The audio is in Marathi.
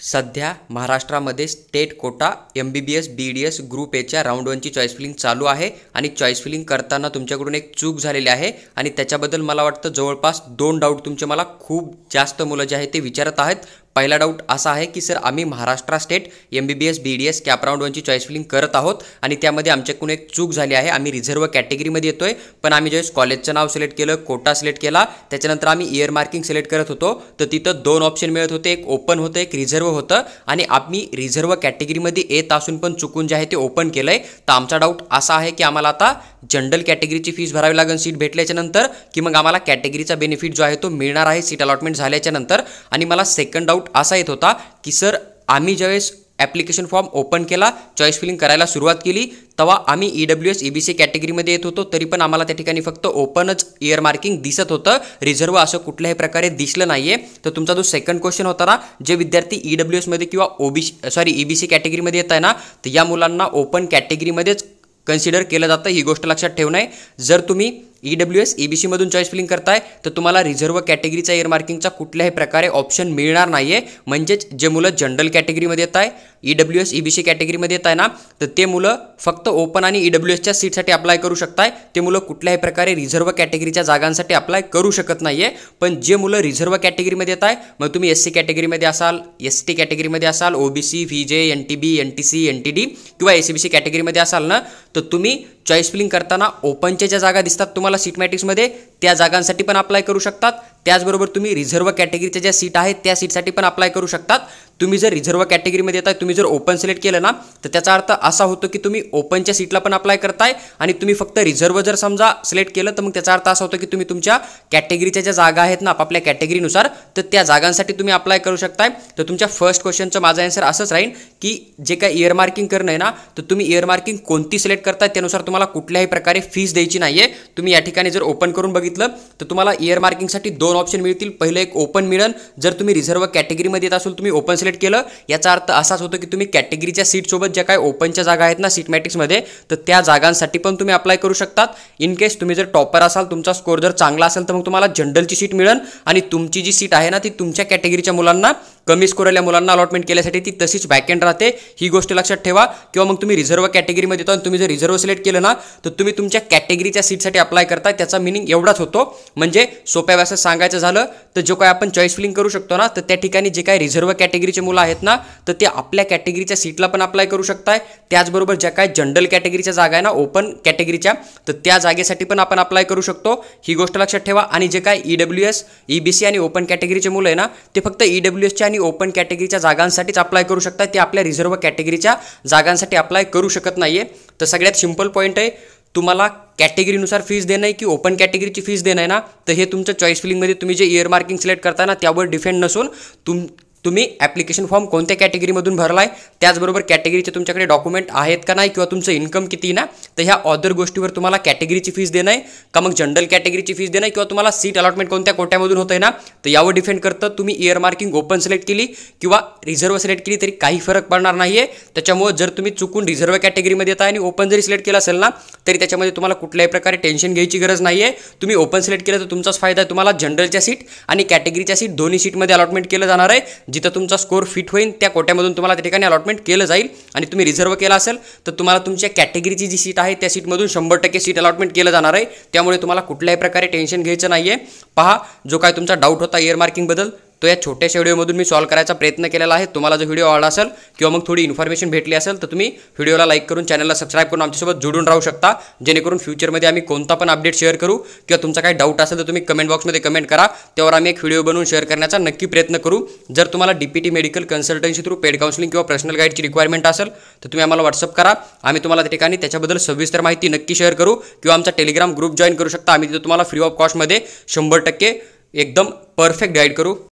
सध्या महाराष्ट्रामध्ये state quota MBBS BDS group एच्या राऊंड 1ची चॉईस फिलिंग चालू आहे आणि चॉईस फिलिंग करताना तुमच्याकडून एक चूक झालेली आहे आणि त्याच्याबद्दल मला वाटतं जवळपास 2 डाऊट तुमचे मला खूप जास्त मुलं जे आहेत ते विचारत आहेत। पहिला डाऊट असा आहे की सर आम्ही Maharashtra state MBBS BDS CAP round 1ची चॉईस फिलिंग करत आहोत आणि त्यामध्ये आमच्याकडून एक चूक झाली आहे। आम्ही रिझर्व कॅटेगरीमध्ये येतोय पण आम्ही ज्यावेळेस कॉलेजचं नाव सिलेक्ट केलं, कोटा सिलेक्ट केला, त्याच्यानंतर आम्ही इयर मार्किंग सिलेक्ट करत होतो तर तिथं 2 ऑप्शन मिळत होते, एक ओपन होतं एक रिझर्व होतं आणि आम्ही रिझर्व कॅटेगरीमध्ये येत असून पण चुकून जे आहे ते ओपन केलंय। तर आमचा डाऊट असा आहे की आम्हाला आता जनरल कॅटेगरीची फीस भरावी लागेल सीट भेटल्याच्या नंतर की मग आम्हाला कॅटेगरीचा बेनिफिट जो आहे तो मिळणार आहे सीट अलॉटमेंट झाल्याच्या नंतर। आणि मला सेकंड डाऊट असा येत होता की सर आम्ही ज्यावेळेस ॲप्लिकेशन फॉर्म ओपन केला, चॉईस फिलिंग करायला सुरुवात केली तेव्हा आम्ही EWS EBC कॅटेगरीमध्ये येत होतो तरी पण आम्हाला त्या ठिकाणी फक्त ओपनच इयर मार्किंग दिसत होतं, रिझर्व असं कुठल्याही प्रकारे दिसलं नाहीये। तर तुमचा जो सेकंड क्वेश्चन होता ना, जे विद्यार्थी EWS मध्ये किंवा EBC कॅटेगरीमध्ये येत आहे ना, तर या मुलांना ओपन कॅटेगरीमध्येच कन्सिडर केलं जातं, ही गोष्ट लक्षात ठेवणं आहे। जर तुम्ही EWS EBC मधून चॉईस फिलिंग करताय तर तुम्हाला रिझर्व कॅटेगरीचा इयर मार्किंगचा कुठल्याही प्रकारे ऑप्शन मिळणार नाहीये। म्हणजेच जे मुलं जनरल कॅटेगरीमध्ये येत आहे, EWS EBC कॅटेगरीमध्ये येत आहे ना, तर ते मुलं फक्त ओपन आणि EWSच्या सीटसाठी अप्लाय करू शकताय, ते मुलं कुठल्याही प्रकारे रिझर्व कॅटेगरीच्या जागांसाठी अप्लाय करू शकत नाहीये। पण जे मुलं रिझर्व कॅटेगरीमध्ये येत आहे, मग तुम्ही SC कॅटेगरीमध्ये असाल, ST कॅटेगरीमध्ये असाल, OBC VJ NTB NTC NTD किंवा SCBC कॅटेगरीमध्ये असाल ना, तर तुम्ही चॉईस फिलिंग करताना ओपनच्या ज्या जागा दिसतात तुम्हाला सीट मॅट्रिक्समध्ये त्या जागांसाठी पण अप्लाय करू शकतात, त्याचबरोबर तुम्ही रिझर्व कॅटेगरीच्या ज्या सीट आहेत त्या सीटसाठी पण अप्लाय करू शकतात। तुम्ही जर रिझर्व कॅटेगरीमध्ये येताय, तुम्ही जर ओपन सिलेक्ट केलं ना, तर त्याचा अर्थ असा होतो की तुम्ही ओपनच्या सीटला पण अप्लाय करताय आणि तुम्ही फक्त रिझर्व जर समजा सिलेक्ट केलं तर मग त्याचा अर्थ असा होतो की तुम्ही तुमच्या कॅटेगरीच्या ज्या जागा आहेत ना आपापल्या कॅटेगरीनुसार, तर त्या जागांसाठी तुम्ही अप्लाय करू शकताय। तर तुमच्या फर्स्ट क्वेश्चनचं माझं आन्सर असंच राहील की जे काही इयर मार्किंग करणं आहे ना, तर तुम्ही इयर मार्किंग कोणती सिलेक्ट करताय त्यानुसार तुम्हाला कुठल्याही प्रकारे फीस द्यायची नाहीये। तुम्ही या ठिकाणी जर ओपन करून बघितलं तर तुम्हाला इयर मार्किंगसाठी 2 ऑप्शन मिळतील, पहिलं एक ओपन मिळेल, जर तुम्ही रिझर्व कॅटेगरीमध्ये येत असाल तुम्ही ओपन सिलेक्ट केलं, याचा अर्थ असाच होतो की तुम्ही कॅटेगरीच्या सीट सोबत ज्या काही ओपनच्या जागा आहेत ना सीट मॅट्रिक्समध्ये, तर त्या जागांसाठी पण तुम्ही अप्लाय करू शकतात। इन केस तुम्ही जर टॉपर असाल, तुमचा स्कोर जर चांगला असेल तर मग तुम्हाला जनरलची सीट मिळेल आणि तुमची जी सीट आहे ना ती तुमच्या कॅटेगरीच्या मुलांना, कमी स्कोर आलेल्या मुलांना अलॉटमेंट केल्यासाठी ती तशीच वॅकंट राहते, ही गोष्ट लक्षात ठेवा। किंवा मग तुम्ही रिझर्व कॅटेगरीमध्ये येतो आणि तुम्ही जर रिझर्व सिलेक्ट केलं ना, तर तुम्ही तुमच्या कॅटेगरीच्या सीटसाठी अप्लाय करताय, त्याचा मिनिंग एवढाच होतो। म्हणजे सोप्या भाषेत सांगायचं झालं तर जो काय आपण चॉईस फिलिंग करू शकतो ना, तर त्या ठिकाणी जे काही रिझर्व कॅटेगरीचे मुलं आहेत ना, तर ते आपल्या कॅटेगरीच्या सीटला पण अप्लाय करू शकताय, त्याचबरोबर ज्या काही जनरल कॅटेगरीच्या जागा आहे ना ओपन कॅटेगरीच्या, तर त्या जागेसाठी पण आपण अप्लाय करू शकतो, ही गोष्ट लक्षात ठेवा। आणि जे काही EWS EBC आणि ओपन कॅटेगरीचे मुलं आहे ना, ते फक्त EWSच्या आणि ओपन कॅटेगरीच्या जागांसाठीच अप्लाय करू शकतात, ते आपल्या रिझर्व कॅटेगरीच्या जागांसाठी अप्लाय करू शकत नाहीये। तर सगळ्यात सिंपल पॉईंट आहे, तुम्हाला कॅटेगरीनुसार फीस देणं आहे की ओपन कॅटेगरीची फीस देणं आहे ना, तर हे तुमच्या चॉईस फिलिंगमध्ये तुम्ही जे इयर मार्किंग सिलेक्ट करताय ना त्यावर डिपेंड नसून तुम्ही ॲप्लिकेशन फॉर्म कोणत्या कॅटेगरीमधून भरलाय, त्याचबरोबर कॅटेगरीचे तुमच्याकडे डॉक्युमेंट आहेत का नाही किंवा तुमचं इन्कम किती ना, तर ह्या अदर गोष्टीवर तुम्हाला कॅटेगरीची फीस देणं आहे का मग जनरल कॅटेगरीची फीस देणं आहे किंवा तुम्हाला सीट अलॉटमेंट कोणत्या कोट्यामधून होतं आहे ना, तर यावर डिपेंड करतं। तुम्ही इयर मार्किंग ओपन सिलेक्ट केली किंवा रिझर्व सिलेक्ट केली तरी काही फरक पडणार नाही आहे। त्याच्यामुळे जर तुम्ही चुकून रिझर्व कॅटेगरीमध्ये येत आहे आणि ओपन जरी सिलेक्ट केलं असेल ना, तरी त्याच्यामध्ये तुम्हाला कुठल्याही प्रकारे टेन्शन घ्यायची गरज नाही आहे। तुम्ही ओपन सिलेक्ट केलं तर तुमचाच फायदा आहे, तुम्हाला जनरलच्या सीट आणि कॅटेगरीच्या सीट दोन्ही सीटमध्ये अलॉटमेंट केलं जाणार आहे, जिथं तुमचा स्कोर फिट होईल त्या कोट्यामधून तुम्हाला त्या ठिकाणी अलॉटमेंट केलं जाईल। आणि तुम्ही रिझर्व केला असेल तर तुम्हाला तुमच्या कॅटेगरीची जी सीट आहे त्या सीटमधून 100% सीट अलॉटमेंट केलं जाणार आहे, त्यामुळे तुम्हाला कुठल्याही प्रकारे टेन्शन घ्यायचं नाही आहे। पहा, जो काय तुमचा डाऊट होता इयर मार्किंगबद्दल तो या छोट्याशा व्हिडिओमधून मी सॉल्व्ह करायचा प्रयत्न केलेला आहे। तुम्हाला जो व्हिडिओ आवडला असेल किंवा मग थोडी इन्फॉर्मेशन भेटली असेल तर तुम्ही व्हिडिओला लाईक करून चॅनलला सबस्क्राईब करून आमच्यासोबत जोडून राहू शकता, जेणेकरून फ्युचरमध्ये आम्ही कोणता पण अपडेट शेअर करू किंवा तुमचा काही डाऊट असेल तर तुम्ही कमेंट बॉक्समध्ये कमेंट करा, त्यावर आम्ही एक व्हिडिओ बनवून शेअर करण्याचा नक्की प्रयत्न करू। जर तुम्हाला DPT medical consultancy through paid counselling किंवा पर्सनल गाईडची रिक्वायरमेंट असेल तर तुम्ही आम्हाला व्हॉट्सअप करा, आम्ही तुम्हाला त्या ठिकाणी त्याच्याबद्दल सविस्तर माहिती नक्की शेअर करू किंवा आमचा टेलिग्राम ग्रुप जॉईन करू शकता, आम्ही तिथे तुम्हाला फ्री ऑफ कॉस्टमध्ये 100% एकदम परफेक्ट गाईड करू।